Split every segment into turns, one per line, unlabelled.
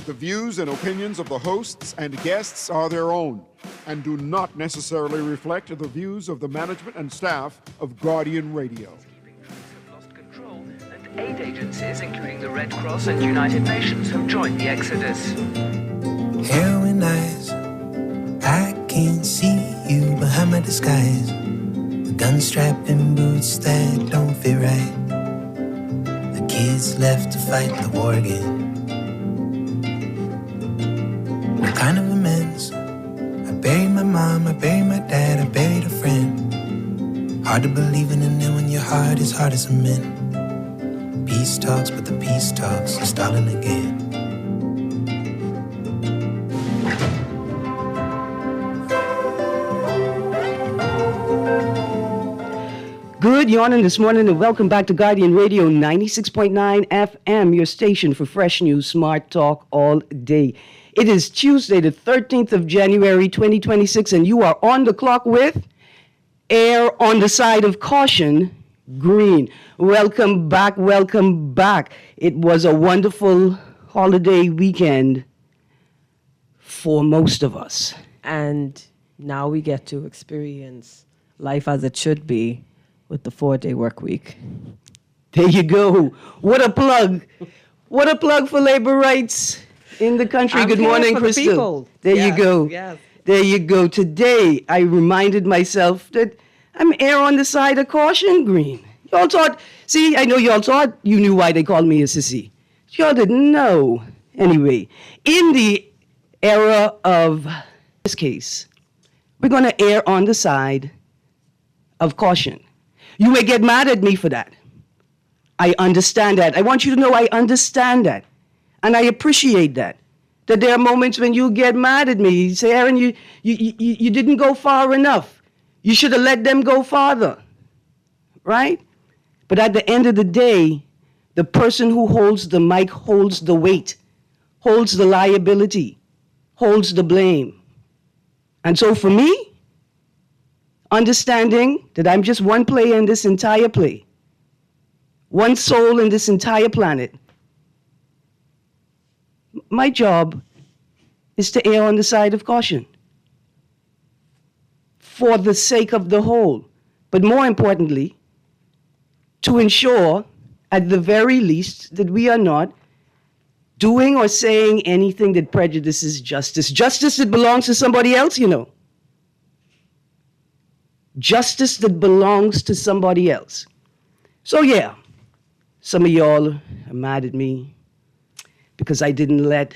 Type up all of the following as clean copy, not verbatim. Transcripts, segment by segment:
The views and opinions of the hosts and guests are their own and do not necessarily reflect the views of the management and staff of Guardian Radio.
Aid agencies, including the Red Cross and United Nations, have joined the exodus.
Heroin eyes, I can see you behind my disguise. With gun strapped and boots that don't fit right. The kids left to fight the war again. What kind of amends? I buried my mom, I buried my dad, I buried a friend. Hard to believe in and then when your heart is hard as cement. Peace talks, but the peace talks are stalling again.
Good morning this morning and welcome back to Guardian Radio 96.9 FM, your station for fresh news, smart talk all day. It is Tuesday, the 13th of January, 2026, and you are on the clock with Air on the Side of Caution, Greene. Welcome back, welcome back. It was a wonderful holiday weekend for most of us.
And now we get to experience life as it should be with the 4-day work week.
There you go. What a plug. What a plug for labor rights in the country. Good morning, Crystal. There you go.
Yes.
There you go. Today, I reminded myself that I'm air on the side of caution, Greene. Y'all thought, see, I know y'all thought you knew why they called me a sissy. Y'all didn't know. Anyway, in the era of this case, we're going to err on the side of caution. You may get mad at me for that. I understand that. I want you to know I understand that. And I appreciate that. That there are moments when you get mad at me. You say, Erin, you didn't go far enough. You should have let them go farther. Right? But at the end of the day, the person who holds the mic holds the weight, holds the liability, holds the blame. And so for me, understanding that I'm just one player in this entire play, one soul in this entire planet, my job is to err on the side of caution for the sake of the whole, but more importantly, to ensure, at the very least, that we are not doing or saying anything that prejudices justice. Justice that belongs to somebody else, you know. Justice that belongs to somebody else. So yeah, some of y'all are mad at me because I didn't let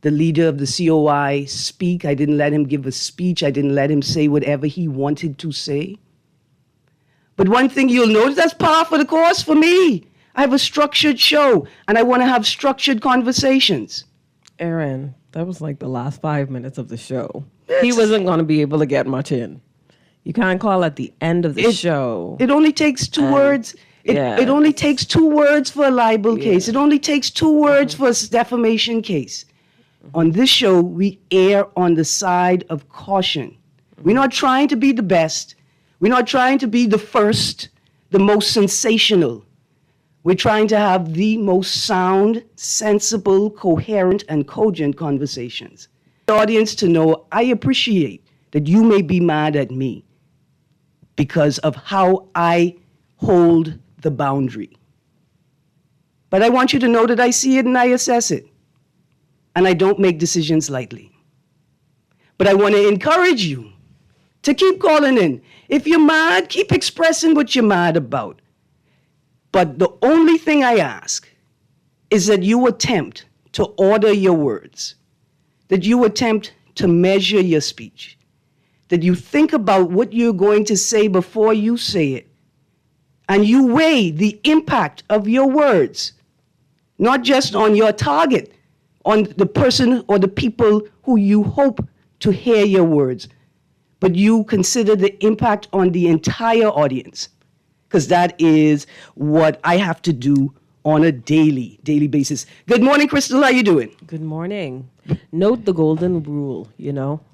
the leader of the COI speak. I didn't let him give a speech. I didn't let him say whatever he wanted to say. But one thing you'll notice, that's par for the course for me. I have a structured show, and I want to have structured conversations.
Erin, that was like the last 5 minutes of the show. He wasn't going to be able to get much in. You can't call at the end of the show.
It only takes two words. It only takes 2 words for a libel case. It only takes 2 words for a defamation case. On this show, we err on the side of caution. We're not trying to be the best. We're not trying to be the first, the most sensational. We're trying to have the most sound, sensible, coherent, and cogent conversations. The audience to know I appreciate that you may be mad at me because of how I hold the boundary. But I want you to know that I see it and I assess it. And I don't make decisions lightly. But I want to encourage you to keep calling in. If you're mad, keep expressing what you're mad about. But the only thing I ask is that you attempt to order your words, that you attempt to measure your speech, that you think about what you're going to say before you say it, and you weigh the impact of your words, not just on your target, on the person or the people who you hope to hear your words, but you consider the impact on the entire audience, because that is what I have to do on a daily basis. Good morning, Crystal. How you doing?
Good morning. Note the golden rule,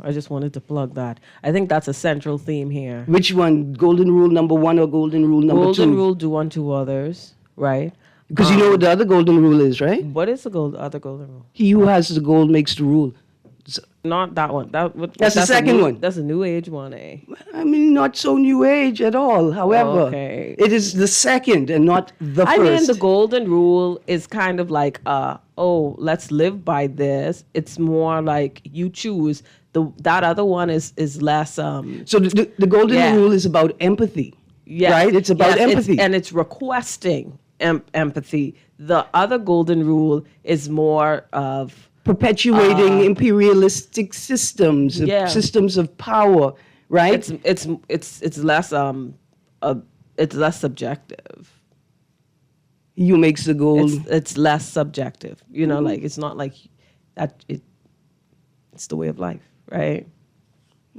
I just wanted to plug that. I think that's a central theme here.
Which one? Golden rule number 1 or golden rule number 2?
Golden rule, do unto others, right?
Because you know what the other golden rule is, right?
What is the other golden rule?
He who has the gold makes the rule.
Not that one.
That's the second one.
That's a new age one, eh?
I mean, not so new age at all. However,
Okay.
it is the second and not the first.
I mean, the golden rule is kind of like, let's live by this. It's more like you choose. That other one is less. So
the golden rule is about empathy.
Yes.
Right? It's about empathy.
It's requesting empathy. The other golden rule is more of
perpetuating imperialistic systems, systems of power, right?
It's less it's less subjective.
You makes the gold.
It's less subjective. You know, like it's not like that. It's the way of life, right?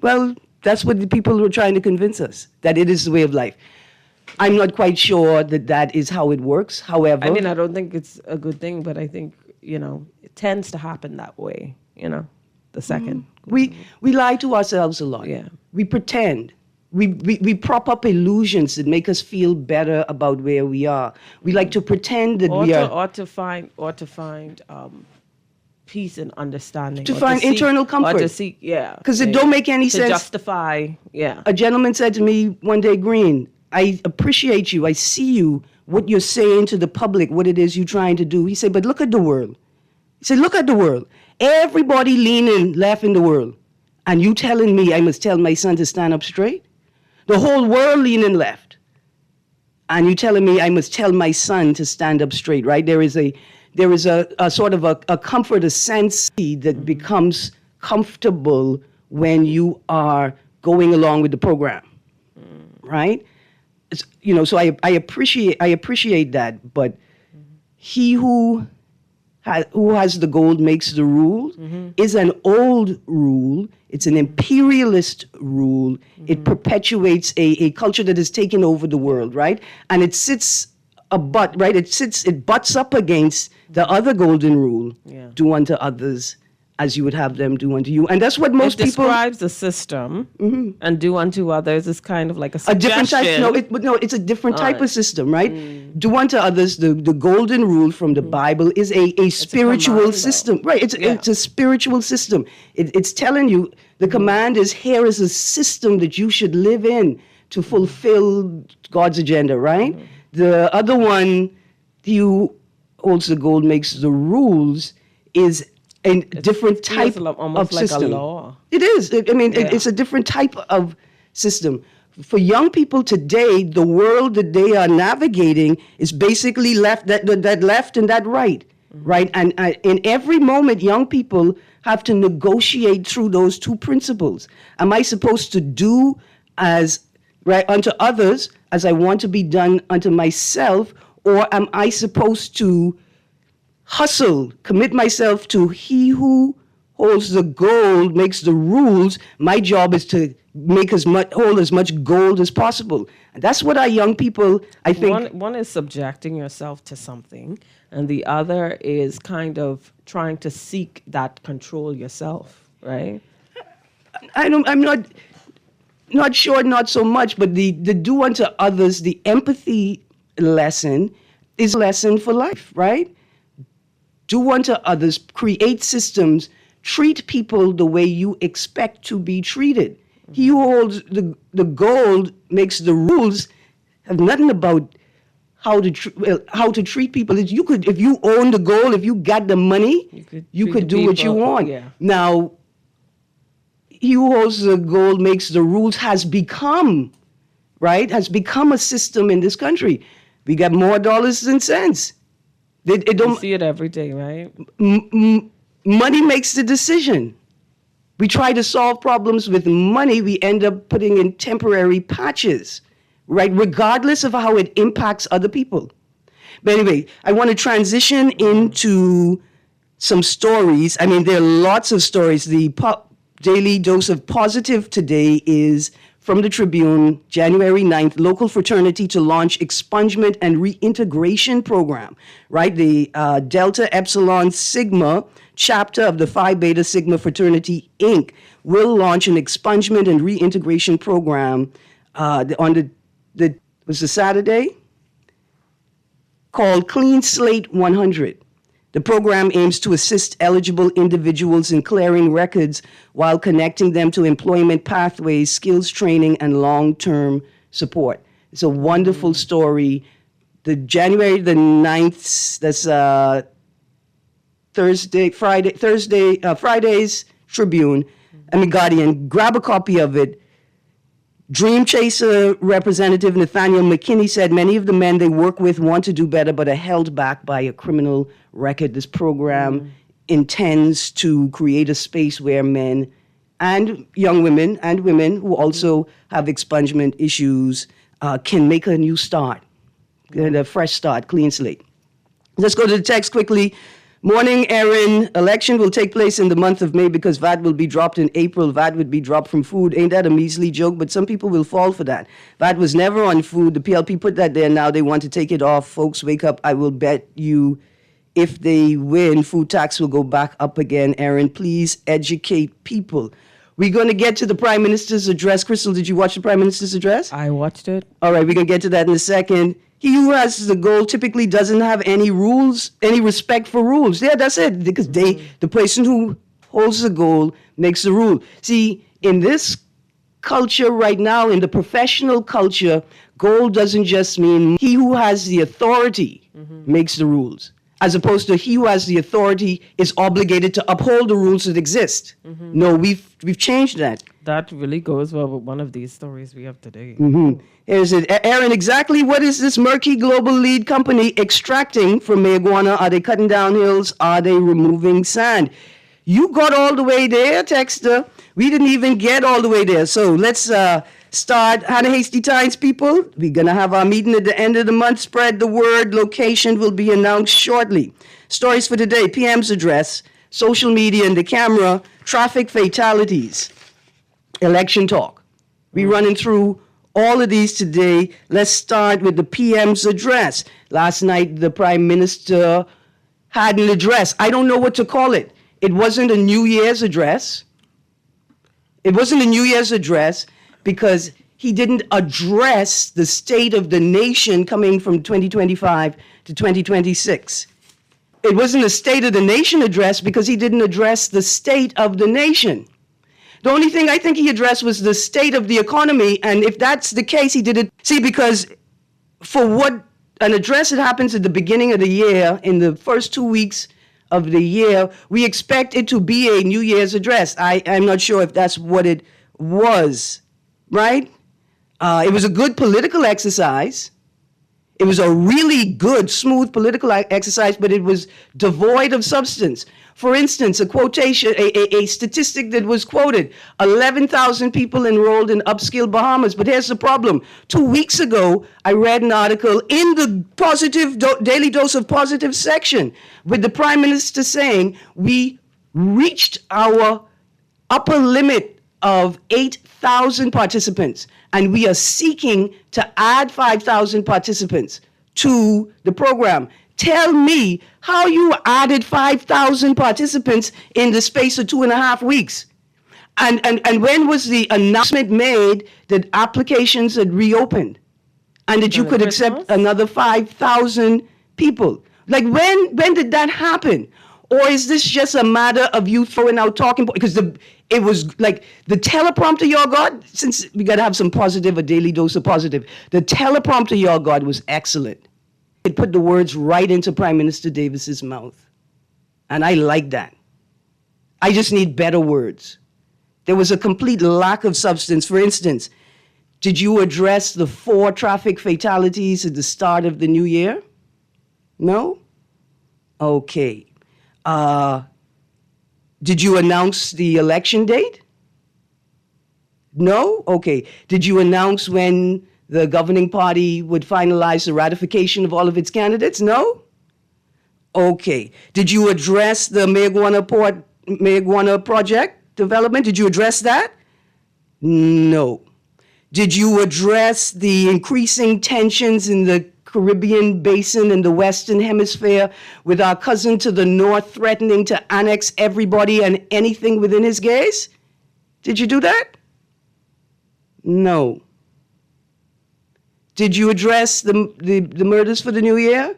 Well, that's what the people were trying to convince us, that it is the way of life. I'm not quite sure that is how it works. However,
I mean, I don't think it's a good thing, but I think, it tends to happen that way, the second.
We lie to ourselves a lot.
Yeah.
We pretend. We prop up illusions that make us feel better about where we are. We like to pretend that we are.
Or to find peace and understanding.
To find internal comfort.
Or to seek,
Because it don't make any sense.
To justify,
A gentleman said to me one day, Greene, I appreciate you. I see you, what you're saying to the public, what it is you're trying to do. He said, but look at the world. He said, look at the world. Everybody leaning left in the world. And you telling me I must tell my son to stand up straight? The whole world leaning left. And you telling me I must tell my son to stand up straight, right? There is a sort of a comfort, a sense that becomes comfortable when you are going along with the program, right? So I appreciate that, but he who has the gold makes the rule is an old rule. It's an imperialist rule. It perpetuates a culture that has taken over the world, right? And it sits right? It butts up against the other golden rule: do unto others as you would have them do unto you. And that's what most people...
It describes the system, and do unto others is kind of like a suggestion.
A different type, it's a different type of system, right? Do unto others, the golden rule from the Bible is a spiritual system. Right, it's a spiritual system. It's telling you, the command is, here is a system that you should live in to fulfill God's agenda, right? The other one, he who holds the gold makes the rules, is a different type of system.
Like a law.
It is. It's a different type of system. For young people today, the world that they are navigating is basically that left and that right, right? And in every moment, young people have to negotiate through those two principles. Am I supposed to do unto others as I want to be done unto myself, or am I supposed to hustle, commit myself to he who holds the gold, makes the rules? My job is to hold as much gold as possible. And that's what our young people, I think...
One is subjecting yourself to something, and the other is kind of trying to seek that control yourself, right?
I'm not sure, not so much, but the do unto others, the empathy lesson is a lesson for life, right? Do unto others, create systems, treat people the way you expect to be treated. He who holds the gold makes the rules, have nothing about how to treat people. If you own the gold, if you got the money, you could do what you want.
Yeah.
Now, he who holds the gold makes the rules has become a system in this country. We got more dollars than cents.
You see it every day, right?
Money makes the decision. We try to solve problems with money. We end up putting in temporary patches, right? Regardless of how it impacts other people. But anyway, I want to transition into some stories. I mean, there are lots of stories. The Daily Dose of Positive today is from the Tribune, January 9th, local fraternity to launch expungement and reintegration program, right? The Delta Epsilon Sigma chapter of the Phi Beta Sigma Fraternity, Inc. will launch an expungement and reintegration program on was the Saturday? called Clean Slate 100. The program aims to assist eligible individuals in clearing records while connecting them to employment pathways, skills training, and long-term support. It's a wonderful story. The January the 9th, that's Friday's Tribune, Guardian. Grab a copy of it. Dream Chaser Representative Nathaniel McKinney said many of the men they work with want to do better but are held back by a criminal record. This program intends to create a space where men and young women and women who also have expungement issues can make a new start, a fresh start, clean slate. Let's go to the text quickly. Morning, Erin. Election will take place in the month of May because VAT will be dropped in April. VAT would be dropped from food. Ain't that a measly joke? But some people will fall for that. VAT was never on food. The PLP put that there. Now they want to take it off. Folks, wake up. I will bet you if they win, food tax will go back up again. Erin, please educate people. We're going to get to the Prime Minister's address. Crystal, did you watch the Prime Minister's address?
I watched it.
All right, we're going to get to that in a second. He who has the goal typically doesn't have any rules, any respect for rules. Yeah, that's it. Because the person who holds the goal makes the rule. See, in this culture right now, in the professional culture, goal doesn't just mean he who has the authority makes the rules, as opposed to he who has the authority is obligated to uphold the rules that exist. No, we've changed that.
That really goes well with one of these stories we have today.
Here's it. Erin, exactly what is this murky global lead company extracting from marijuana? Are they cutting down hills? Are they removing sand? You got all the way there, Texter. We didn't even get all the way there. So let's start. Hannah Hasty Times, people. We're going to have our meeting at the end of the month. Spread the word. Location will be announced shortly. Stories for today. PM's address. Social media and the camera. Traffic fatalities. Election talk. We're running through all of these today. Let's start with the PM's address. Last night, the Prime Minister had an address. I don't know what to call it. It wasn't a New Year's address. It wasn't a New Year's address because he didn't address the state of the nation coming from 2025 to 2026. It wasn't a State of the Nation address because he didn't address the state of the nation. The only thing I think he addressed was the state of the economy, and if that's the case, he did it. See, because for what an address that happens at the beginning of the year, in the first 2 weeks of the year, we expect it to be a New Year's address. I'm not sure if that's what it was, right? It was a good political exercise. It was a really good, smooth political exercise, but it was devoid of substance. For instance, a quotation, a statistic that was quoted, 11,000 people enrolled in upscale Bahamas. But here's the problem. 2 weeks ago, I read an article in the positive Daily Dose of Positive section with the Prime Minister saying we reached our upper limit of 8,000 participants, and we are seeking to add 5,000 participants to the program. Tell me how you added 5,000 participants in the space of 2.5 weeks. And when was the announcement made that applications had reopened and that you could accept another 5,000 people? Like, when did that happen? Or is this just a matter of you throwing out talking points? Because it was like the teleprompter y'all got, since we got to have some positive, a daily dose of positive. The teleprompter y'all got was excellent. It put the words right into Prime Minister Davis's mouth. And I like that. I just need better words. There was a complete lack of substance. For instance, did you address the 4 traffic fatalities at the start of the new year? No? Okay. Did you announce the election date? No? Okay. Did you announce when the governing party would finalize the ratification of all of its candidates? No? Okay. Did you address the marijuana project development? Did you address that? No. Did you address the increasing tensions in the Caribbean basin in the Western Hemisphere with our cousin to the north threatening to annex everybody and anything within his gaze? Did you do that? No. Did you address the murders for the new year?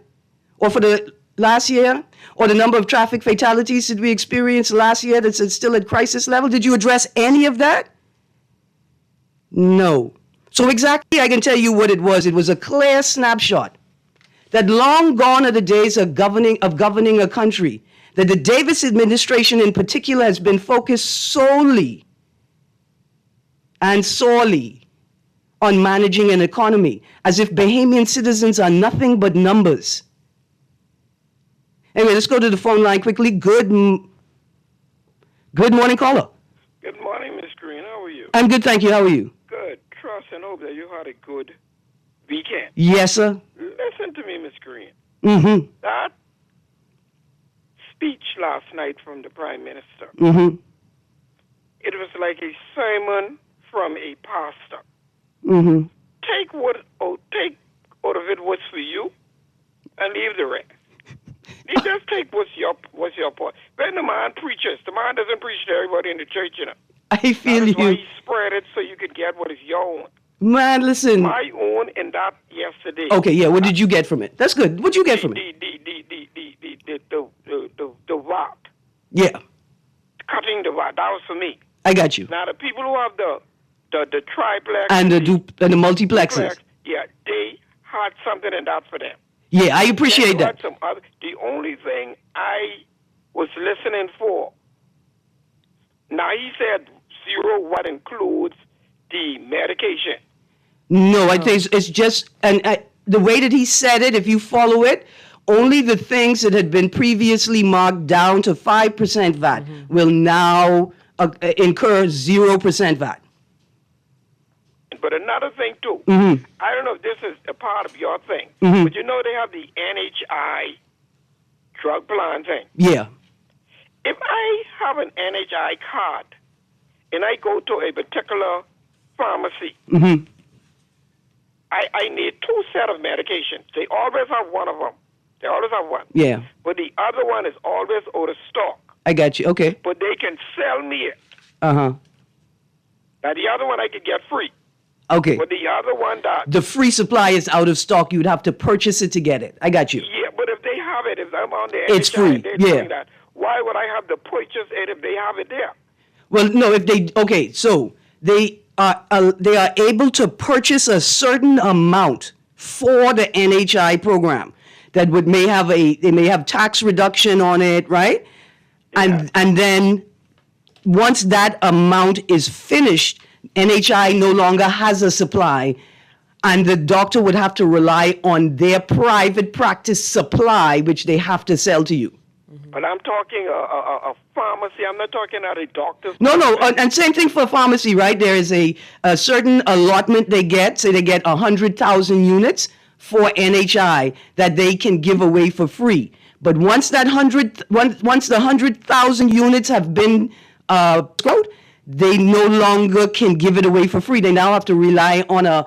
or for the last year, or the number of traffic fatalities that we experienced last year that's still at crisis level? Did you address any of that? No. So exactly, I can tell you what it was. It was a clear snapshot that long gone are the days of governing a country, that the Davis administration in particular has been focused solely and sorely on managing an economy, as if Bahamian citizens are nothing but numbers. Anyway, let's go to the phone line quickly. Good morning, caller.
Good morning, Miss Greene. How are you?
I'm good, thank you. How are you?
Good. Trust and hope that you had a good weekend.
Yes, sir.
Listen to me, Miss Greene.
Mm-hmm.
That speech last night from the Prime Minister,
Mm-hmm.
it was like a sermon from a pastor.
Mm-hmm.
Take out of it what's for you, and leave the rest. You just take what's your part. When the man preaches, the man doesn't preach to everybody in the church, you know.
I feel
That's why
you.
he spread it so you could get what is your own.
Man, listen.
My own in that yesterday.
Okay, yeah, what did you get from it? That's good. What'd you get from it?
The VAT.
Yeah,
Cutting the VAT. That was for me.
I got you.
Now, the people who have the triplex
And the multiplexes.
duplex, yeah, they had something in that for them.
Yeah, I appreciate
They had
that.
some other, the only thing I was listening for, now he said zero, what includes the medication.
No, I think it's just, and the way that he said it, if you follow it, only the things that had been previously marked down to 5% VAT will now incur 0% VAT.
But another thing, too,
Mm-hmm.
I don't know if this is a part of your thing, but you know they have the NHI drug plan thing.
Yeah.
If I have an NHI card and I go to a particular pharmacy,
Mm-hmm.
I need two sets of medications. They always have one of them. They always have one.
Yeah.
But the other one is always out of stock.
I got you. Okay.
But they can sell me it.
Uh-huh.
Now, the other one I could get free.
Okay.
But the other one that...
The free supply is out of stock. You would have to purchase it to get it. I got you.
Yeah, but if they have it, if I'm on the
It's
NHI,
free,
they're
yeah.
doing that. Why would I have to purchase it if they have it there?
Well, no, if they, okay, so they are able to purchase a certain amount for the NHI program that may have tax reduction on it, right?
Yeah.
And then once that amount is finished, NHI no longer has a supply, and the doctor would have to rely on their private practice supply, which they have to sell to you.
But I'm talking a pharmacy. I'm not talking at a doctor's.
No,
office.
and same thing for pharmacy, right? There is a certain allotment they get. Say they get 100,000 units for NHI that they can give away for free. But once the 100,000 units have been quote, they no longer can give it away for free. They now have to rely on a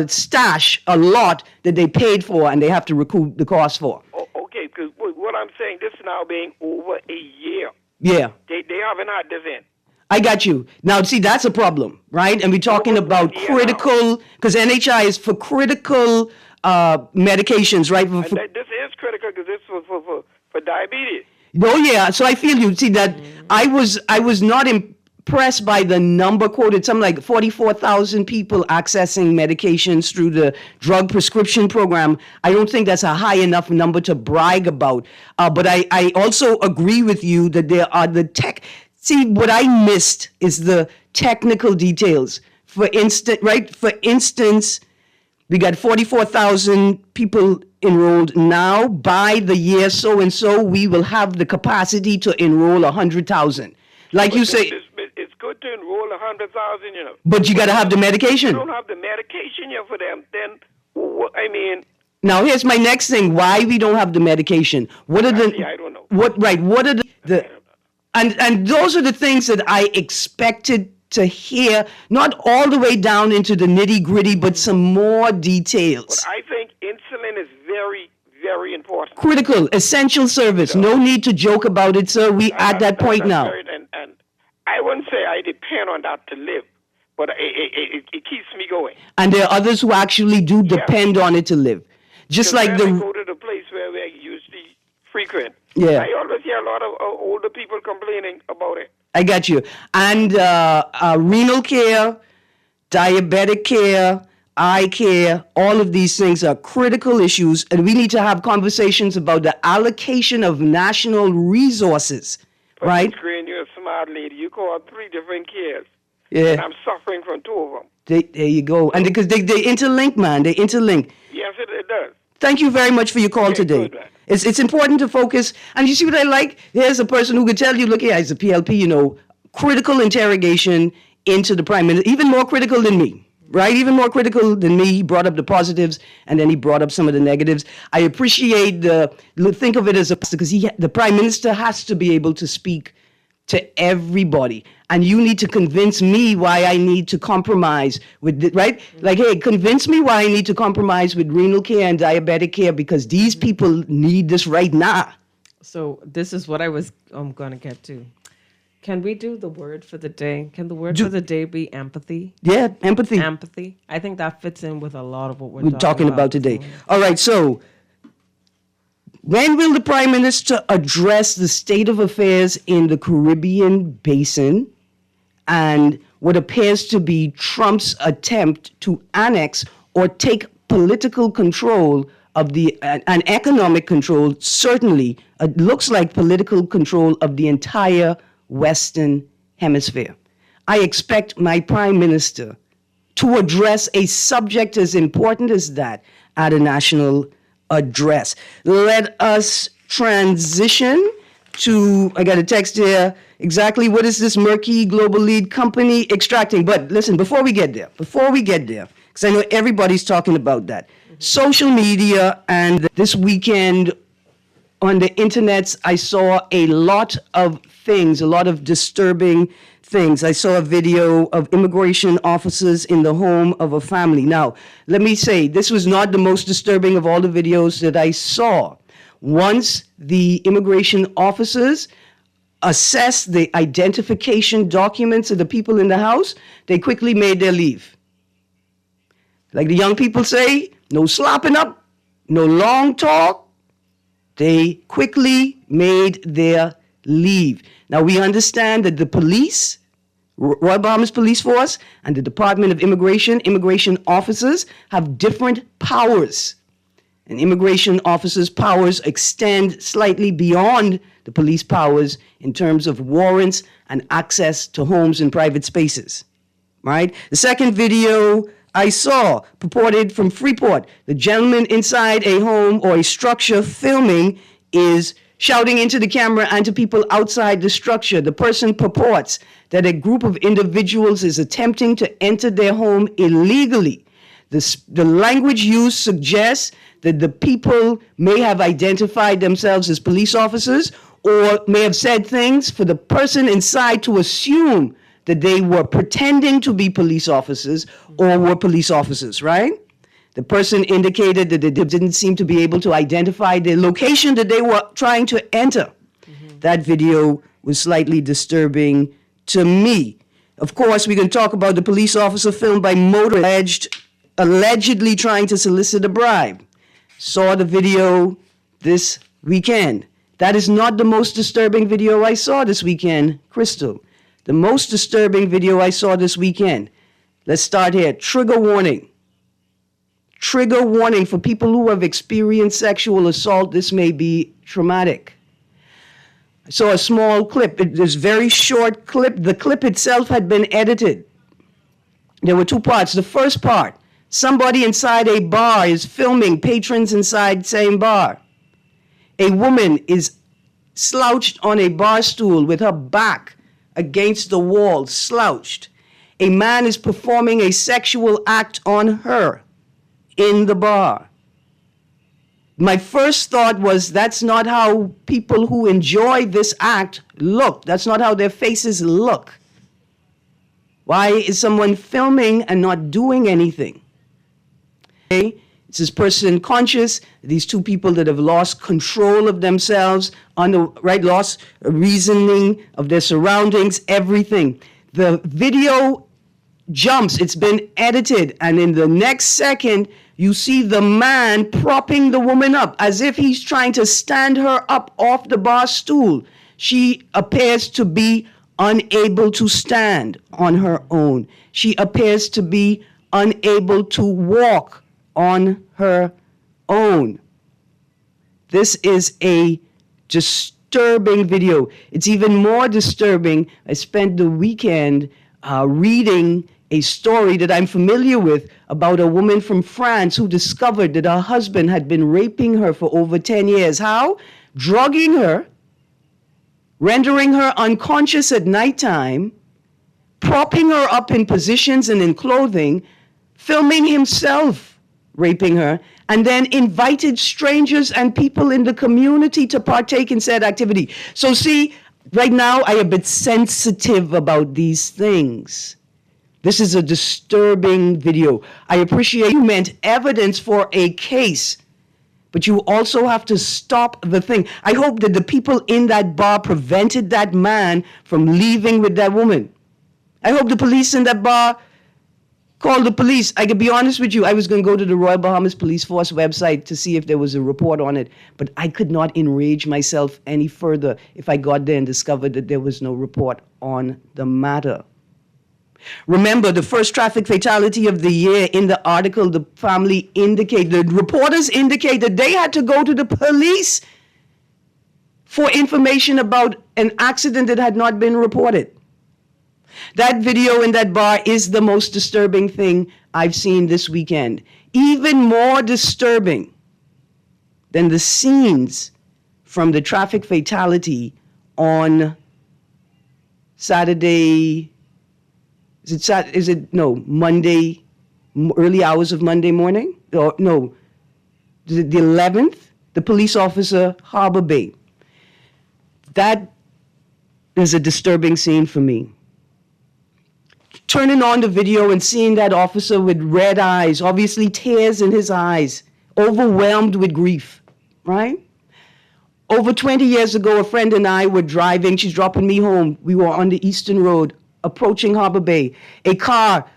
stash, a lot that they paid for, and they have to recoup the cost for.
Okay, because what I'm saying, this is now being over a year.
Yeah.
They haven't had this in.
I got you. Now, see, that's a problem, right? And we're talking about critical, because NHI is for critical medications, right?
And this is critical because this is for diabetes.
Oh, yeah. So I feel you. See, that I was not impressed by the number quoted. Something like 44,000 people accessing medications through the drug prescription program. I don't think that's a high enough number to brag about. But I also agree with you that there are the tech. See, what I missed is the technical details. For instance, we got 44,000 people enrolled now. By the year so and so, we will have the capacity to enroll 100,000. Like you say,
it's good to enroll 100,000, you know.
but you got to have the
If
medication.
you don't have the medication here for them, then I mean,
Now, here's my next thing. Why we don't have the medication? What are the?
Actually, I don't know.
What are the and those are the things that I expected to hear, not all the way down into the nitty gritty, but some more details.
But I think insulin is very, very important.
Critical, essential service. No need to joke about it, sir. We at that point now.
And I wouldn't say I depend on that to live, but it keeps me going.
And there are others who actually do depend on it to live. Just
Because
like
when I go to the place where we usually frequent,
Yeah.
I always hear a lot of older people complaining about it.
I got you. And renal care, diabetic care, eye care, all of these things are critical issues, and we need to have conversations about the allocation of national resources,
But
right?
Miss Greene, you're a smart lady. You called 3 different cares.
Yeah.
And I'm suffering from 2 of them.
There you go. And because they interlink, man. They interlink.
Yes, it does.
Thank you very much for your call
Okay,
today.
good, man.
It's important to focus. And you see what I like? There's a person who could tell you, look here, it's a PLP, critical interrogation into the prime minister, even more critical than me, right? Even more critical than me. He brought up the positives, and then he brought up some of the negatives. I appreciate think of it as because the prime minister has to be able to speak to everybody. And you need to convince me why I need to compromise with right? Like, hey, convince me why I need to compromise with renal care and diabetic care because these people need this right now.
So this is what I'm going to get to. Can we do the word for the day? Can the word for the day be empathy?
Yeah, empathy.
Empathy. I think that fits in with a lot of what
We're talking about today.
this morning.
All right, so when will the Prime Minister address the state of affairs in the Caribbean basin and what appears to be Trump's attempt to annex or take political control of and economic control, certainly, looks like political control of the entire Western Hemisphere? I expect my Prime Minister to address a subject as important as that at a national address. Let us transition to, I got a text here, exactly what is this murky global lead company extracting? But listen, before we get there, because I know everybody's talking about that. Social media, and this weekend on the internets, I saw a lot of things, a lot of disturbing things. I saw a video of immigration officers in the home of a family. Now, let me say, this was not the most disturbing of all the videos that I saw. Once the immigration officers assessed the identification documents of the people in the house, they quickly made their leave. Like the young people say, no slopping up, no long talk. They quickly made their leave. Now, we understand that the police, Royal Bahamas Police Force, and the Department of immigration officers have different powers. And immigration officers' powers extend slightly beyond the police powers in terms of warrants and access to homes and private spaces, right? The second video I saw, purported from Freeport, the gentleman inside a home or a structure filming is shouting into the camera and to people outside the structure. The person purports that a group of individuals is attempting to enter their home illegally. The language used suggests that the people may have identified themselves as police officers or may have said things for the person inside to assume that they were pretending to be police officers or were police officers, right? The person indicated that they didn't seem to be able to identify the location that they were trying to enter. That video was slightly disturbing to me. Of course, we can talk about the police officer filmed by motorist allegedly trying to solicit a bribe. Saw the video this weekend. That is not the most disturbing video I saw this weekend, Crystal. The most disturbing video I saw this weekend. Let's start here. Trigger warning. Trigger warning for people who have experienced sexual assault. This may be traumatic. I saw a small clip. It was a very short clip. The clip itself had been edited. There were 2 parts. The first part, somebody inside a bar is filming patrons inside same bar. A woman is slouched on a bar stool with her back against the wall, slouched. A man is performing a sexual act on her in the bar. My first thought was that's not how people who enjoy this act look. That's not how their faces look. Why is someone filming and not doing anything? Okay? Is this person conscious? These 2 people that have lost control of themselves, lost reasoning of their surroundings, everything. The video jumps. It's been edited, and in the next second, you see the man propping the woman up as if he's trying to stand her up off the bar stool. She appears to be unable to stand on her own. She appears to be unable to walk on her own. This is a disturbing video. It's even more disturbing. I spent the weekend reading a story that I'm familiar with about a woman from France who discovered that her husband had been raping her for over 10 years. How? Drugging her, rendering her unconscious at nighttime, propping her up in positions and in clothing, filming himself raping her, and then invited strangers and people in the community to partake in said activity. So see, right now I am a bit sensitive about these things. This is a disturbing video. I appreciate you meant evidence for a case, but you also have to stop the thing. I hope that the people in that bar prevented that man from leaving with that woman. I hope the police in that bar called the police. I could be honest with you, I was going to go to the Royal Bahamas Police Force website to see if there was a report on it, but I could not enrage myself any further if I got there and discovered that there was no report on the matter. Remember, the first traffic fatality of the year, in the article, the family the reporters indicate that they had to go to the police for information about an accident that had not been reported. That video in that bar is the most disturbing thing I've seen this weekend. Even more disturbing than the scenes from the traffic fatality on Saturday. Monday, early hours of Monday morning? Or no, the 11th, the police officer, Harbor Bay. That is a disturbing scene for me. Turning on the video and seeing that officer with red eyes, obviously tears in his eyes, overwhelmed with grief, right? Over 20 years ago, a friend and I were driving. She's dropping me home. We were on the Eastern Road, approaching Harbor Bay. A car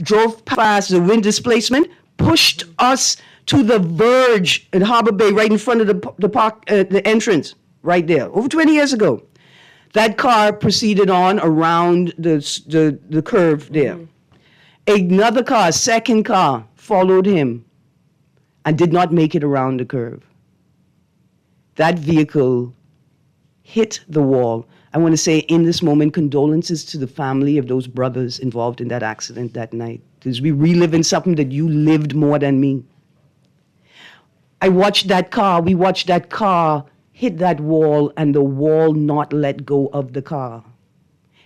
drove past the wind displacement, pushed us to the verge at Harbor Bay, right in front of the park, the entrance, right there. Over 20 years ago. That car proceeded on around the curve there. Another car, second car, followed him and did not make it around the curve. That vehicle hit the wall. I want to say in this moment, condolences to the family of those brothers involved in that accident that night. Because we reliving something that you lived more than me. We watched that car hit that wall and the wall not let go of the car.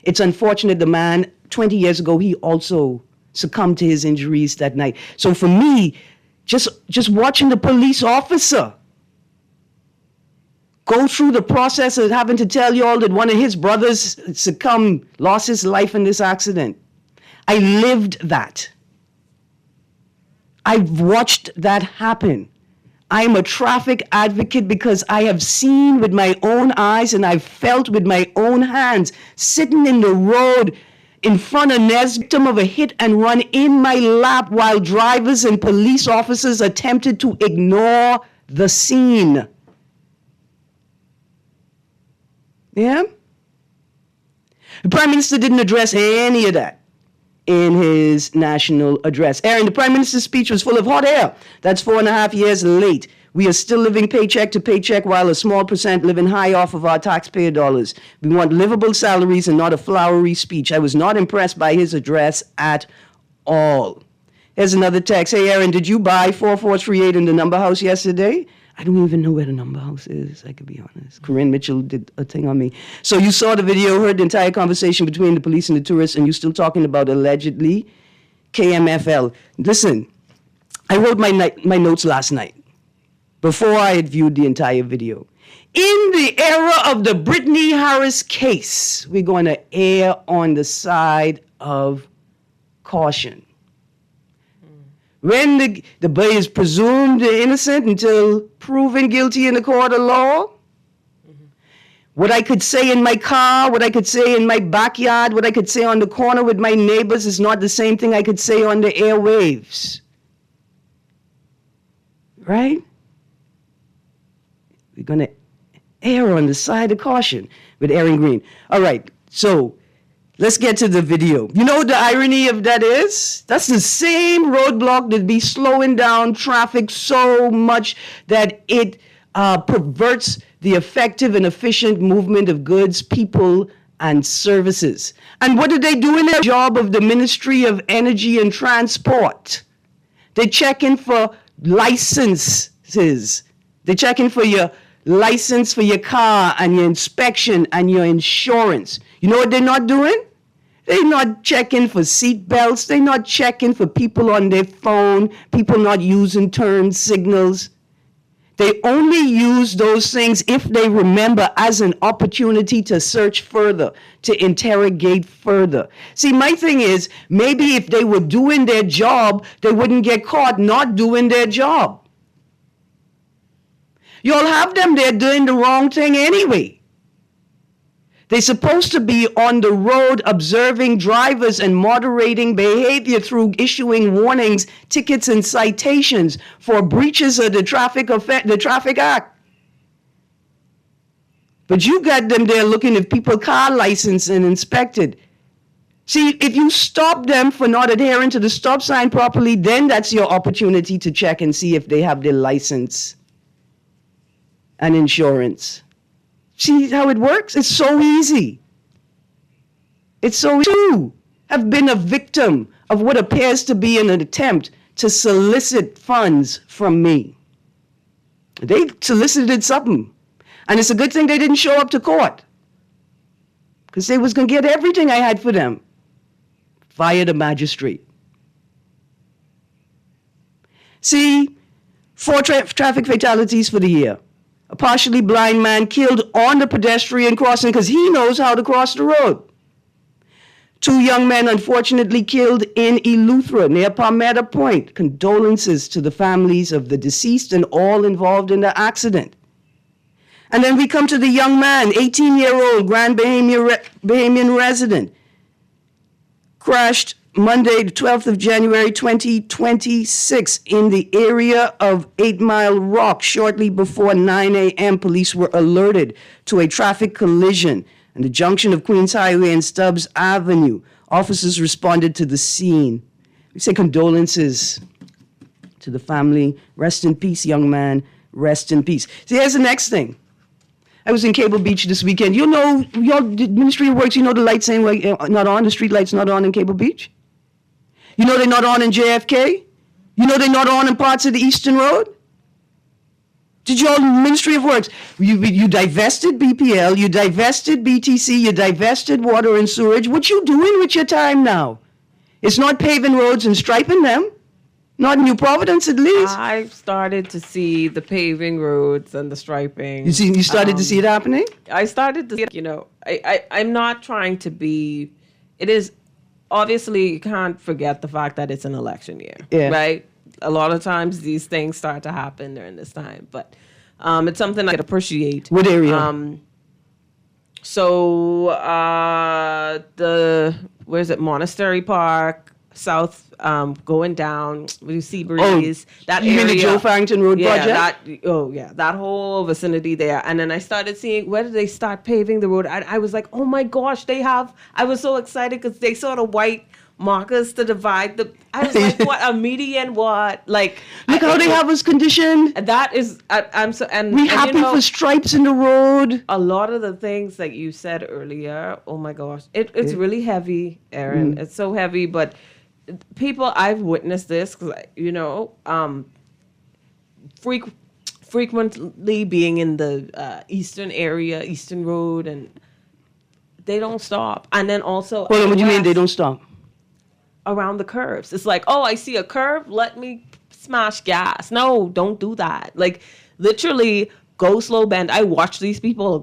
It's unfortunate the man, 20 years ago, he also succumbed to his injuries that night. So for me, just watching the police officer go through the process of having to tell you all that one of his brothers lost his life in this accident. I lived that. I've watched that happen. I'm a traffic advocate because I have seen with my own eyes and I've felt with my own hands sitting in the road in front of Nez, victim of a hit and run in my lap while drivers and police officers attempted to ignore the scene. Yeah? The Prime Minister didn't address any of that in his national address. Erin, the Prime Minister's speech was full of hot air. That's 4.5 years late. We are still living paycheck to paycheck while a small percent living high off of our taxpayer dollars. We want livable salaries and not a flowery speech. I was not impressed by his address at all. Here's another text. Hey, Erin, did you buy 4438 in the number house yesterday? I don't even know where the number house is, I could be honest. Corinne Mitchell did a thing on me. So you saw the video, heard the entire conversation between the police and the tourists, and you're still talking about allegedly KMFL. Listen, I wrote my notes last night before I had viewed the entire video. In the era of the Brittany Harris case, we're going to err on the side of caution. When the boy is presumed innocent until proven guilty in the court of law, what I could say in my car, what I could say in my backyard, what I could say on the corner with my neighbors is not the same thing I could say on the airwaves. right? We're going to err on the side of caution with Erin Greene. All right, so let's get to the video. You know what the irony of that is? That's the same roadblock that be slowing down traffic so much that it perverts the effective and efficient movement of goods, people, and services. And what do they do in their job of the Ministry of Energy and Transport? They check in for licenses. They check in for your license for your car and your inspection and your insurance. You know what they're not doing? They're not checking for seat belts. They're not checking for people on their phone, people not using turn signals. They only use those things if they remember as an opportunity to search further, to interrogate further. See, my thing is, maybe if they were doing their job, they wouldn't get caught not doing their job. You'll have them there doing the wrong thing anyway. They're supposed to be on the road observing drivers and moderating behavior through issuing warnings, tickets, and citations for breaches of the Traffic Act. But you got them there looking at people's car license and inspected. See, if you stop them for not adhering to the stop sign properly, then that's your opportunity to check and see if they have their license and insurance. See how it works? It's so easy. It's so easy. You have been a victim of what appears to be an attempt to solicit funds from me. They solicited something. And it's a good thing they didn't show up to court, because they was going to get everything I had for them. Fire the magistrate. See, 4 traffic fatalities for the year. A partially blind man killed on the pedestrian crossing because he knows how to cross the road. 2 young men unfortunately killed in Eleuthera near Palmetto Point. Condolences to the families of the deceased and all involved in the accident. And then we come to the young man, 18-year-old Grand Bahamian resident, crashed Monday, the 12th of January, 2026, in the area of 8 Mile Rock. Shortly before 9 a.m., police were alerted to a traffic collision at the junction of Queens Highway and Stubbs Avenue. Officers responded to the scene. We say condolences to the family. Rest in peace, young man. Rest in peace. See, here's the next thing. I was in Cable Beach this weekend. You know, your Ministry of Works, you know the lights saying not on, the street lights not on in Cable Beach? You know they're not on in JFK? You know they're not on in parts of the Eastern Road? Did your Ministry of Works, you divested BPL, you divested BTC, you divested water and sewage. What you doing with your time now? It's not paving roads and striping them. Not in New Providence, at least.
I've started to see the paving roads and the striping.
You started to see it happening?
I started to, I'm not trying to be, it is, obviously, you can't forget the fact that it's an election year, right? A lot of times these things start to happen during this time, but it's something I could appreciate.
What area?
Where's it? Monastery Park, South, going down, you see Breeze. That
you
area.
Mean the Joe Farrington Road project?
That whole vicinity there. And then I started seeing, where did they start paving the road? I was like, oh my gosh, I was so excited because they saw the white markers to divide the, I was like, what, a median, what? Like,
look how they have us conditioned.
That is,
we happy for stripes in the road.
A lot of the things that you said earlier, oh my gosh, it's really heavy, Erin. It's so heavy, but people, I've witnessed this, because, frequently being in the Eastern area, Eastern Road, and they don't stop. And then also,
well, what do you mean they don't stop?
Around the curves. It's like, oh, I see a curve, let me smash gas. No, don't do that. Like, literally, go slow bend. I watched these people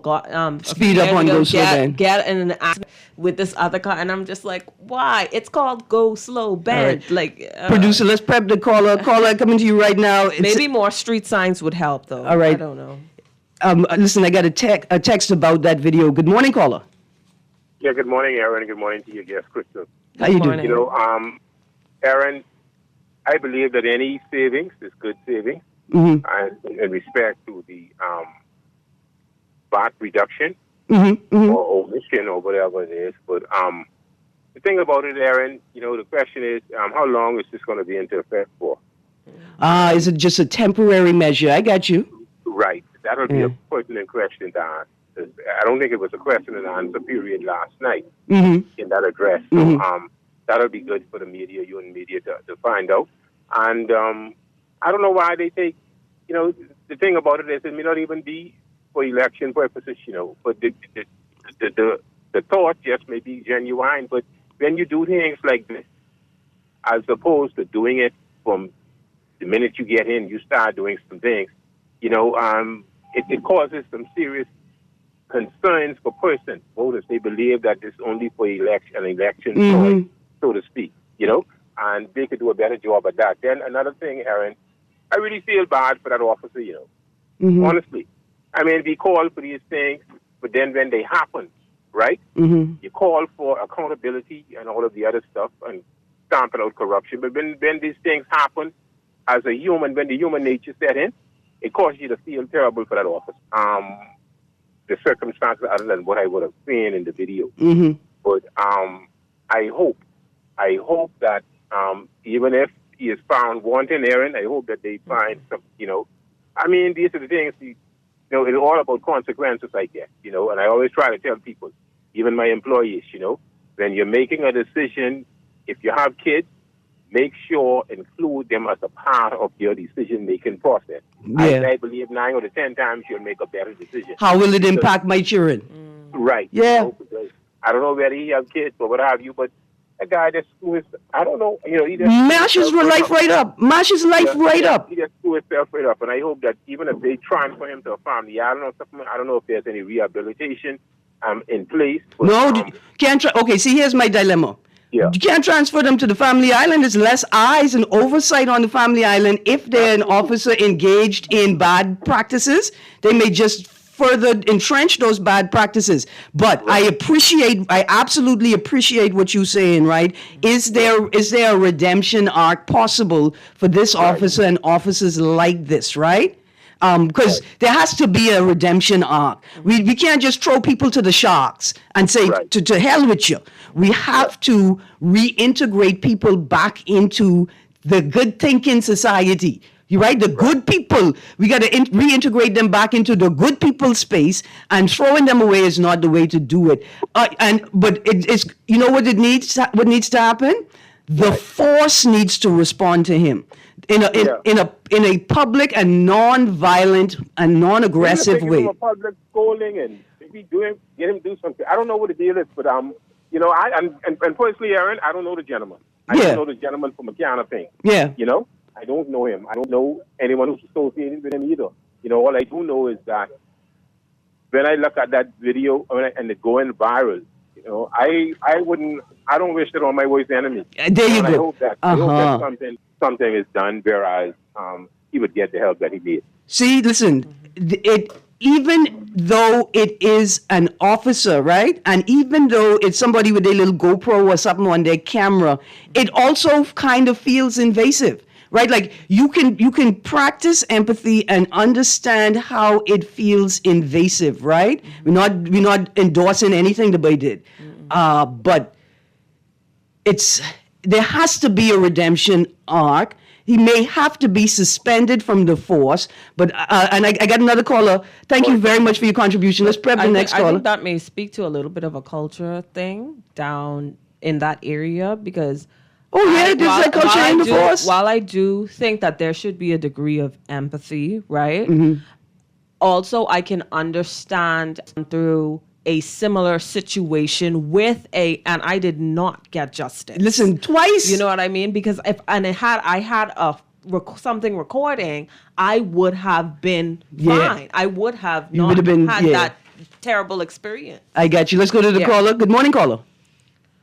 speed up on go slow bend.
Get in an accident with this other car, and I'm just like, why? It's called go slow bend. Right. Like,
producer, let's prep the caller. Caller coming to you right now.
Maybe more street signs would help, though.
All right.
I don't know.
Listen, I got a text about that video. Good morning, caller.
Yeah, good morning, Erin. Good morning to your guest, Crystal.
How you doing?
Erin, I believe that any savings is good savings. and in respect to the VAT reduction or omission or whatever it is. But the thing about it, Erin, the question is, how long is this going to be into effect for?
Is it just a temporary measure? I got you.
Right. That'll be a pertinent question to ask. I don't think it was a question and answer period last night in that address. So that'll be good for the media, you and media, to find out. And I don't know why they take, the thing about it is it may not even be for election purposes, but the thought just may be genuine. But when you do things like this, as opposed to doing it from the minute you get in, you start doing some things, it causes some serious concerns for voters. They believe that it's only for an election choice, so to speak, and they could do a better job at that. Then another thing, Erin, I really feel bad for that officer, honestly. I mean, we call for these things, but then when they happen, right, you call for accountability and all of the other stuff and stamping out corruption. But when these things happen, as a human, when the human nature set in, it causes you to feel terrible for that officer. The circumstances other than what I would have seen in the video. But I hope that even if he is found wanting, Erin, I hope that they find some, I mean, these are the things, it's all about consequences, I guess, and I always try to tell people, even my employees, when you're making a decision, if you have kids, make sure include them as a part of your decision-making process.
Yeah.
I believe 9 out of 10 times you'll make a better decision.
How will it impact my children?
Right.
Yeah.
I don't know whether he has kids or what have you, but a guy that's I don't know, he just
mashes his life right up. Mashes life right up.
He just screw himself right up, and I hope that even if they transfer him to a family, I don't know if there's any rehabilitation in place. But,
no, can't. Okay, see, here's my dilemma.
Yeah.
You can't transfer them to the family island. There's less eyes and oversight on the family island. If they're an officer engaged in bad practices, they may just further entrench those bad practices. But I absolutely appreciate what you're saying, right? Is there a redemption arc possible for this officer and officers like this, right? Because there has to be a redemption arc. We can't just throw people to the sharks and say, to hell with you. We have to reintegrate people back into the good thinking society. You're right, the good people. We got to reintegrate them back into the good people space, and throwing them away is not the way to do it. But it's what needs to happen? The force needs to respond to him. In a public and non-violent and non-aggressive way.
A public scolding and get him do something. I don't know what the deal is, but and personally, Erin, I don't know the gentleman. I don't know the gentleman from McCann thing.
Yeah.
I don't know him. I don't know anyone who's associated with him either. All I do know is that when I look at that video and it going viral, I don't wish it on my worst enemy.
There you go.
I hope that something is done, whereas he would get the help that he needs.
See, listen, even though it is an officer, right? And even though it's somebody with a little GoPro or something on their camera, it also kind of feels invasive, right? Like you can practice empathy and understand how it feels invasive, right? We're not endorsing anything the boy did, but there has to be a redemption arc. He may have to be suspended from the force, but and I got another caller. Thank you very much for your contribution. Let's prep the next caller.
I think that may speak to a little bit of a culture thing down in that area because
there's a culture in the force.
While I do think that there should be a degree of empathy, right? Also, I can understand through a similar situation and I did not get justice.
Listen, twice.
You know what I mean? Because I had something recording, I would have been fine. I would have not had that terrible experience.
I got you. Let's go to the caller. Good morning, caller.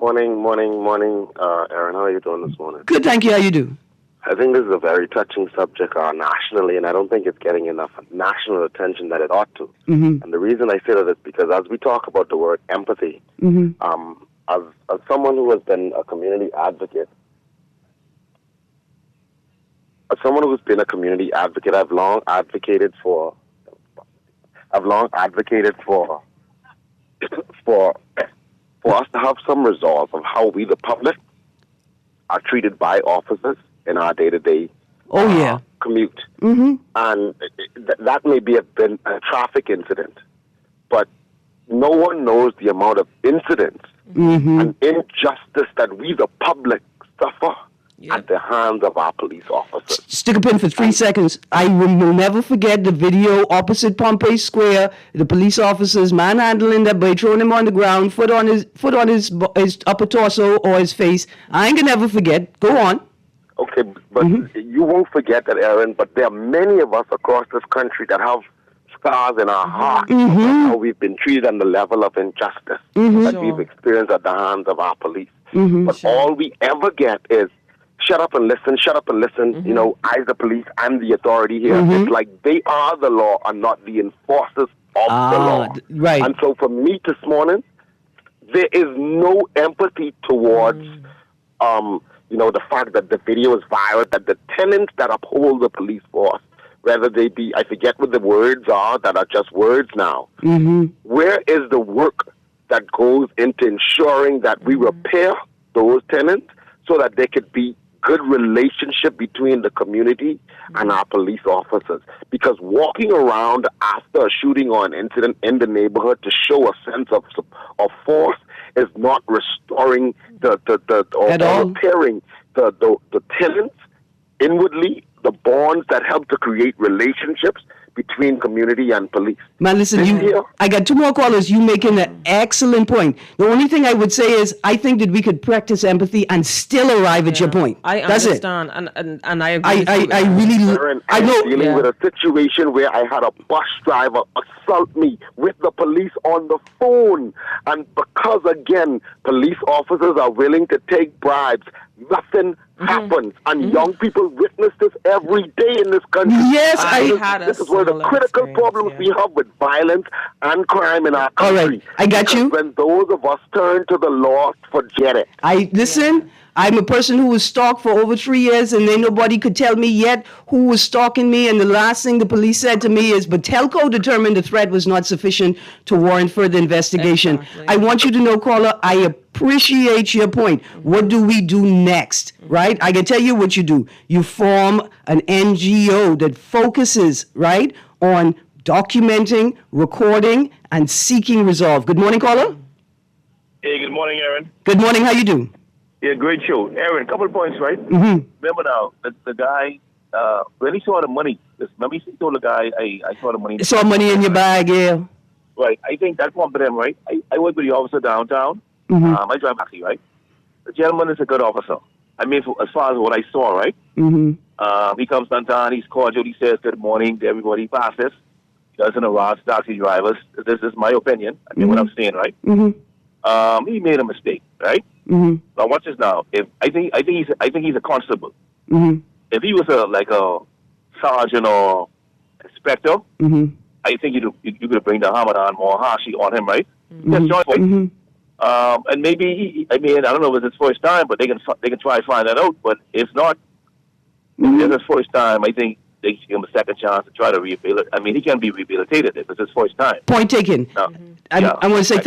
Morning, Erin. How are you doing this morning?
Good, thank you. How you do?
I think this is a very touching subject nationally, and I don't think it's getting enough national attention that it ought to. And the reason I say that is because as we talk about the word empathy, as someone who has been a community advocate, as someone who's been a community advocate, I've long advocated for for us to have some resolve of how we, the public, are treated by officers in our day-to-day commute.
Mm-hmm.
And that may be a traffic incident, but no one knows the amount of incidents and injustice that we, the public, suffer at the hands of our police officers.
Stick a pin for 3 seconds. I will never forget the video opposite Pompey Square. The police officers manhandling that boy, throwing him on the ground, foot on his upper torso or his face. I ain't gonna never forget. Go on.
Okay, but you won't forget that, Erin. But there are many of us across this country that have scars in our hearts about how we've been treated and the level of injustice that we've experienced at the hands of our police. But all we ever get is shut up and listen, shut up and listen. You know, I, the police, I'm the authority here. It's like they are the law and not the enforcers of the law.
Right.
And so for me this morning, there is no empathy towards, you know, the fact that the video is viral, that the tenants that uphold the police force, whether they be, I forget what the words are that are just words now. Where is the work that goes into ensuring that we repair those tenants so that there could be good relationship between the community and our police officers? Because walking around after a shooting or an incident in the neighborhood to show a sense of force is not restoring or repairing the tenants inwardly, the bonds that help to create relationships between community and police.
Man, listen, I got 2 more callers. You making an excellent point. The only thing I would say is I think that we could practice empathy and still arrive at your point.
I
That's
understand, and I agree.
I really,
I know. Dealing with a situation where I had a bus driver assault me with the police on the phone, and because again, police officers are willing to take bribes, nothing happens, and young people witness this every day in this country.
Yes,
this is one of the critical problems we have with violence and crime in our country.
All right, I got you.
When those of us turn to the law, forget it.
I'm a person who was stalked for over 3 years, and then nobody could tell me yet who was stalking me. And the last thing the police said to me is, but Telco determined the threat was not sufficient to warrant further investigation. Exactly. I want you to know, caller, I appreciate your point. What do we do next, right? I can tell you what you do. You form an NGO that focuses, right, on documenting, recording, and seeking resolve. Good morning, caller.
Hey, good morning, Erin.
Good morning. How you doing?
Yeah, great show. Erin, couple of points, right? Remember now, the guy, when he saw the money, remember he told the guy, I saw the money.
Saw money in your bag, yeah.
Right. I think that's one for them, right? I work with the officer downtown. I drive taxi, right? The gentleman is a good officer. I mean, as far as what I saw, right? He comes downtown, he's cordial, he says good morning to everybody, he passes. He doesn't harass taxi drivers. This is my opinion. I mean, what I'm saying, right? He made a mistake, right? Now watch this now. I think he's a constable. If he was a sergeant or inspector, I think you could bring the hammer down more harshly on him, right? That's your point. And maybe I don't know if it's his first time, but they can try to find that out. But if not, if it's his first time, I think they should give him a second chance to try to rehabilitate. I mean, he can be rehabilitated if it's his first time.
Point taken. I want to say.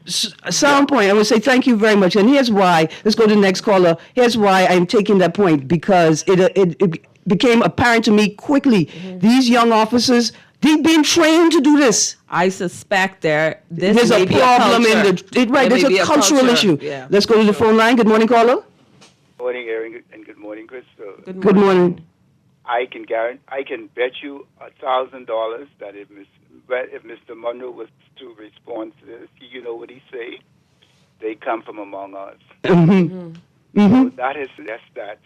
Sound point. I would say thank you very much. And here's why. Let's go to the next caller. Here's why I'm taking that point, because it became apparent to me quickly. These young officers, they've been trained to do this.
I suspect there's
a problem there's a cultural issue. Yeah. Let's go to the phone line. Good morning, caller.
Good morning, Erin, and good morning, Crystal.
Good morning.
I can bet you $1,000 that if Mr. Monroe was to respond to this, you know what he say? They come from among us. So that's that.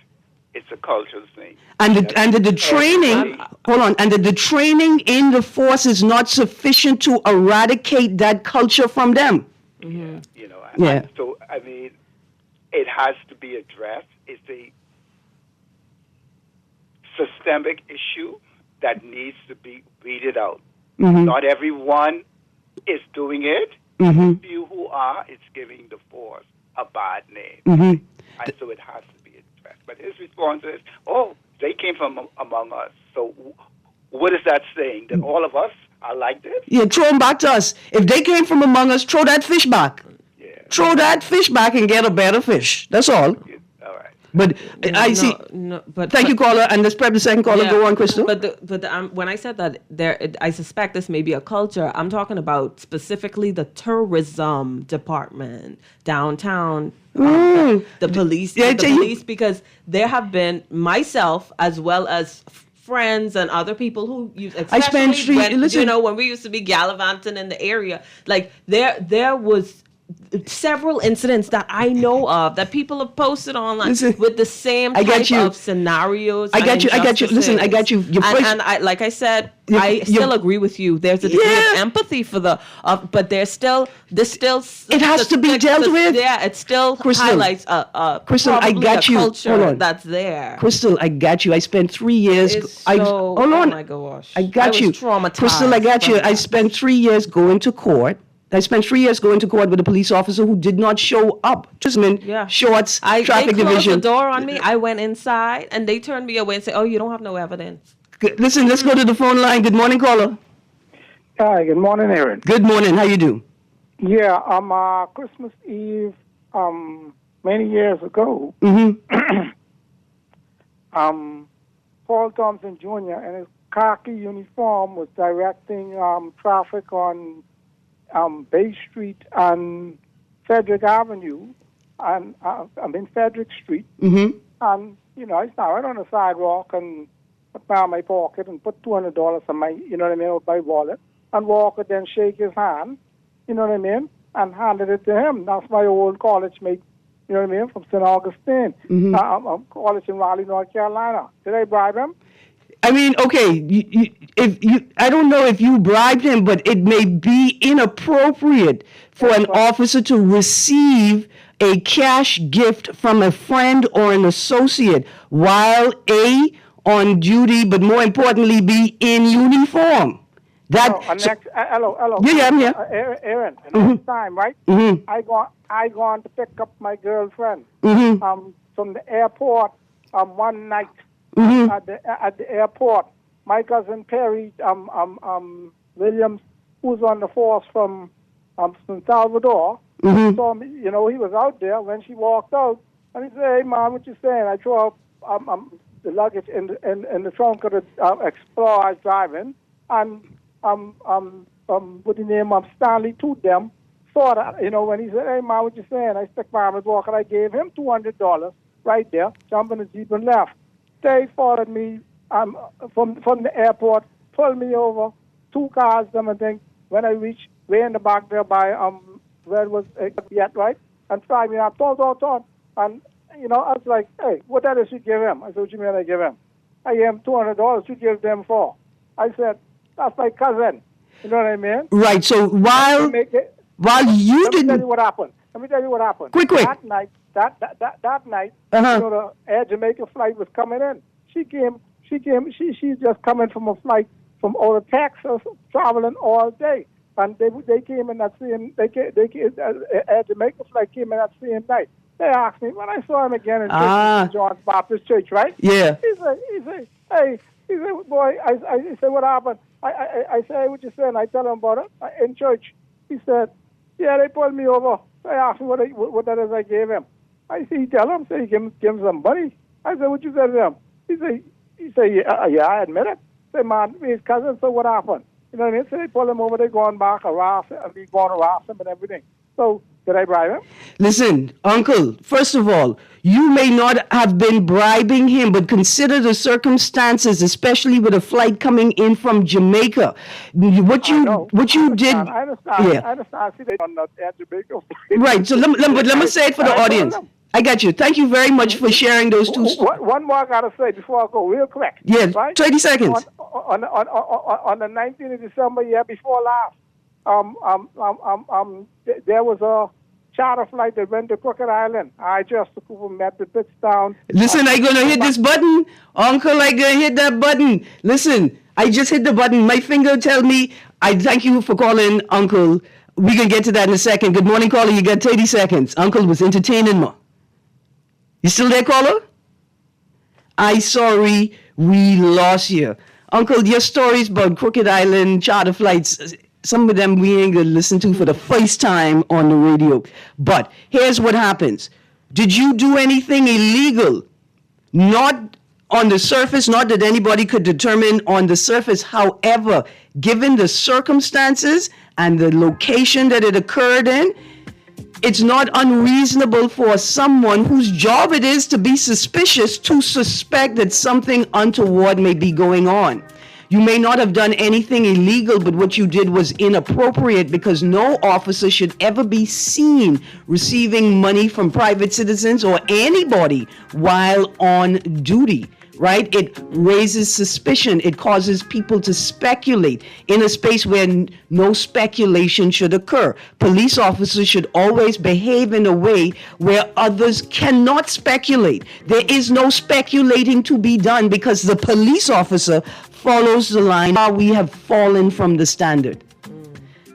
It's a cultural thing.
And the training, hold on, and the training in the force is not sufficient to eradicate that culture from them.
So I mean, it has to be addressed. It's a systemic issue that needs to be weeded out. Not everyone is doing it. The few who are, it's giving the force a bad name. And so it has to be addressed. But his response is, they came from among us. So what is that saying? That all of us are like this?
Yeah, throw them back to us. If they came from among us, throw that fish back.
Yeah.
Throw that fish back and get a better fish. That's all.
Yeah. All right.
But I see. Thank you, caller. And let's prep the second caller. Go on, Crystal.
But when I said that I suspect this may be a culture. I'm talking about specifically the tourism department downtown, the police, because there have been myself as well as friends and other people who use, especially when we used to be gallivanting in the area, like there was several incidents that I know of that people have posted online with the same type of scenarios.
I got you. Listen, I got you.
And I, like I said, I still agree with you. There's a degree of empathy for but it
has to be dealt with.
Yeah, it still highlights
Crystal, I got you.
Culture that's there.
Crystal, I got you. I spent 3 years.
Hold on. Oh my gosh.
I got you.
Traumatized.
Crystal, I got you. I spent 3 years going to court. I spent 3 years going to court with a police officer who did not show up. Just shorts, traffic division.
They closed the door on me. I went inside and they turned me away and said, "Oh, you don't have no evidence."
Listen, let's go to the phone line. Good morning, caller.
Hi, good morning, Erin.
Good morning. How you do?
Yeah, Christmas Eve, many years ago, Paul Thompson Jr. in his khaki uniform was directing traffic on Bay Street and Frederick Avenue, and Frederick Street. And I started right on the sidewalk and put down my pocket and put $200 in my, out my wallet, and walk and then shake his hand, and handed it to him. That's my old college mate, from St. Augustine, college in Raleigh, North Carolina. Did I bribe him?
I mean, okay, I don't know if you bribed him, but it may be inappropriate for an officer to receive a cash gift from a friend or an associate while on duty, but more importantly, be in uniform.
Hello.
Yeah, I'm here.
Erin, next time, right? I gone to pick up my girlfriend from the airport one night. At the airport. My cousin Perry Williams, who's on the force from San Salvador, saw me. He was out there when she walked out, and he said, "Hey, Mom, what you saying?" I threw up the luggage in the trunk of the Explorer I was driving, and with the name of Stanley to them. Saw that, when he said, "Hey, Mom, what you saying?" I stuck by his walk, and I gave him $200 right there, jumped in the Jeep and left. They followed me from the airport, pulled me over, 2 cars, them and things. When I reached way in the back there by where it was yet, right? And tried me up, ton. And I was like, "Hey, what that is you give him?" I said, "What you mean I give him?" "I gave him $200. You give them for?" I said, "That's my cousin." You know what I mean?
Right. So while you didn't.
Let me tell you what happened.
Quick.
That night, the Air Jamaica flight was coming in. She's just coming from a flight from out of Texas, traveling all day. And they came in that same, Air Jamaica flight came in that same night. They asked me, when I saw him again in St. John's Baptist Church, right?
Yeah.
He said, "Hey," he said, "Boy," I said, "What happened?" I said, "Hey, what you saying?" I tell him about it in church. He said, "Yeah, they pulled me over." I asked him what that is I gave him. I said, "He tell him, say he give him some money." I said, "What you said to him?" He said, yeah, I admit it. I said, "Man, his cousin, so what happened?" You know what I mean? So they pull him over, they going back, harass him, and everything. So, did I bribe him?
Listen, Uncle, first of all, you may not have been bribing him, but consider the circumstances, especially with a flight coming in from Jamaica. What you did.
I understand.
Yeah.
I understand. See, they don't know Air Jamaica.
Right. So let me say it for the audience. I got you. Thank you very much for sharing those two.
One more I gotta say before I go, real quick.
Yeah,
right?
20 seconds.
On the 19th of December, year before last, there was a charter flight that went to Crooked Island. I just met the Pitstown.
Listen, I'm gonna hit this button, Uncle. I'm gonna hit that button. Listen, I just hit the button. My finger tell me. I thank you for calling, Uncle. We can get to that in a second. Good morning, caller. You got 30 seconds. Uncle was entertaining me. You still there, caller? I sorry we lost you. Uncle, your stories about Crooked Island charter flights, some of them we ain't gonna listen to for the first time on the radio. But here's what happens. Did you do anything illegal? Not on the surface, not that anybody could determine on the surface. However, given the circumstances and the location that it occurred in, it's not unreasonable for someone whose job it is to be suspicious to suspect that something untoward may be going on. You may not have done anything illegal, but what you did was inappropriate, because no officer should ever be seen receiving money from private citizens or anybody while on duty. Right? It raises suspicion. It causes people to speculate in a space where no speculation should occur. Police officers should always behave in a way where others cannot speculate. There is no speculating to be done because the police officer follows the line. We have fallen from the standard.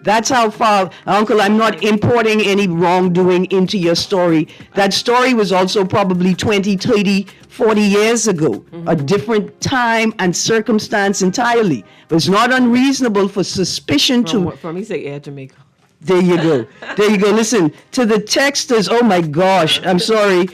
That's how far, Uncle, I'm not importing any wrongdoing into your story. That story was also probably 20, 30, 40 years ago, a different time and circumstance entirely. But it's not unreasonable for suspicion
From me say Air Jamaica.
There you go. There you go. Listen, to the texters, oh my gosh, I'm sorry.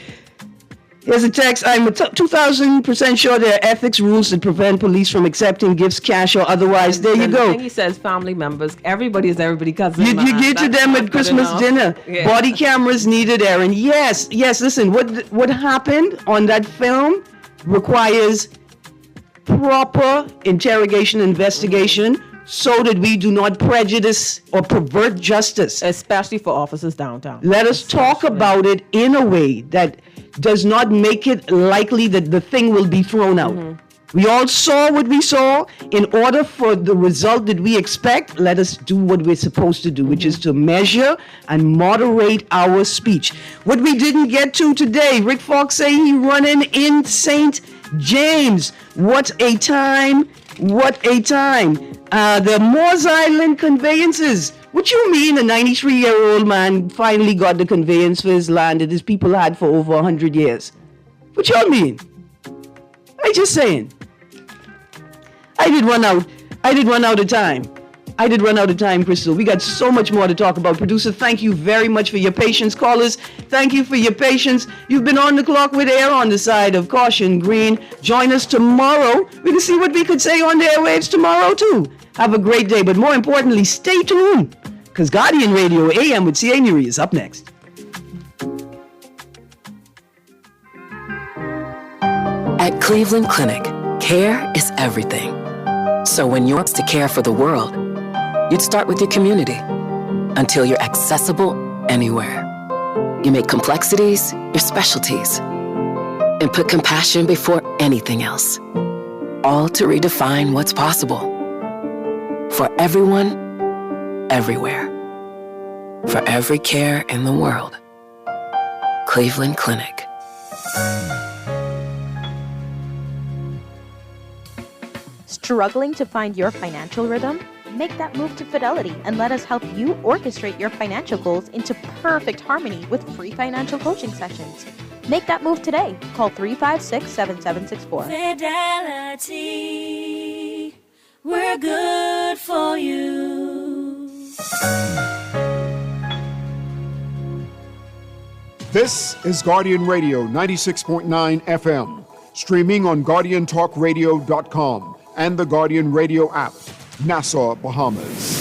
Here's a text. I'm 2,000% sure there are ethics rules that prevent police from accepting gifts, cash, or otherwise. There you go.
And he says family members. Everybody is everybody cousin.
You get to them at Christmas dinner. Yeah. Body cameras needed, Erin. Yes. Listen, what happened on that film requires proper interrogation, investigation, so that we do not prejudice or pervert justice.
Especially for officers downtown.
Let us talk about it in a way that does not make it likely that the thing will be thrown out. Mm-hmm. We all saw what we saw. In order for the result that we expect, let us do what we're supposed to do, which is to measure and moderate our speech. What we didn't get to today, Rick Fox say he running in St. James. What a time. What a time. The Moors Island conveyances. What you mean a 93-year-old man finally got the conveyance for his land that his people had for over 100 years? What y'all mean? I just saying. I did run out of time. Crystal. We got so much more to talk about. Producer, thank you very much for your patience. Callers, thank you for your patience. You've been on the clock with Air on the side of caution, Greene. Join us tomorrow. We can see what we could say on the airwaves tomorrow, too. Have a great day, but more importantly, stay tuned, because Guardian Radio AM with C.A. Nuri is up next.
At Cleveland Clinic, care is everything. So when you're to care for the world, you'd start with your community until you're accessible anywhere. You make complexities your specialties and put compassion before anything else, all to redefine what's possible. For everyone, everywhere. For every care in the world. Cleveland Clinic.
Struggling to find your financial rhythm? Make that move to Fidelity and let us help you orchestrate your financial goals into perfect harmony with free financial coaching sessions. Make that move today. Call 356-7764.
Fidelity. We're good for you.
This is Guardian Radio 96.9 FM, streaming on GuardianTalkRadio.com and the Guardian Radio app, Nassau, Bahamas.